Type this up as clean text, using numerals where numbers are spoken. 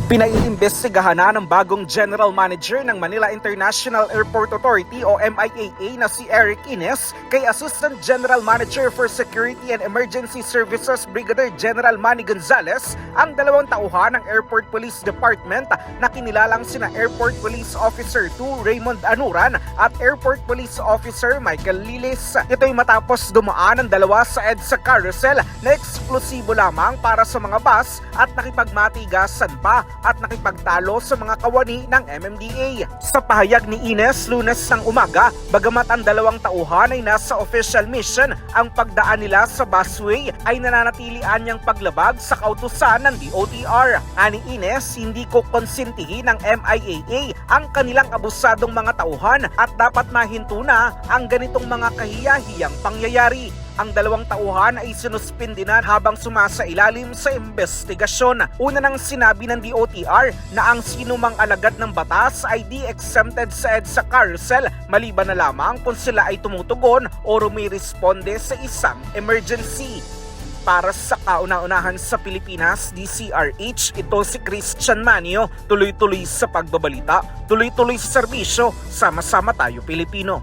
Pinaiimbestigahan na ng bagong General Manager ng Manila International Airport Authority o MIAA na si Eric Ines kay Assistant General Manager for Security and Emergency Services Brigadier General Manny Gonzales ang dalawang tauhan ng Airport Police Department na kinilalang sina Airport Police Officer 2 Raymond Anuran at Airport Police Officer Michael Lilis. Ito'y matapos dumaan ang dalawa sa EDSA carousel na eksklusibo lamang para sa mga bus at nakipagmatigasan pa at nakipagtalo sa mga kawani ng MMDA. Sa pahayag ni Ines Lunes ng umaga, bagamat ang dalawang tauhan ay nasa official mission, ang pagdaan nila sa busway ay nananatilian niyang paglabag sa kautusan ng DOTR. Ani Ines, hindi ko konsintihin ng MIAA ang kanilang abusadong mga tauhan at dapat mahinto na ang ganitong mga kahiyahiyang pangyayari. Ang dalawang tauhan ay sinuspindinan habang sumasailalim sa investigasyon. Una nang sinabi ng DOTR na ang sinumang alagad ng batas ay di-exempted sa EDSA carousel maliban na lamang kung sila ay tumutugon o rumiresponde sa isang emergency. Para sa kauna-unahan sa Pilipinas, DCRH, ito si Christian Manio. Tuloy-tuloy sa pagbabalita, tuloy-tuloy sa serbisyo, sama-sama tayo Pilipino.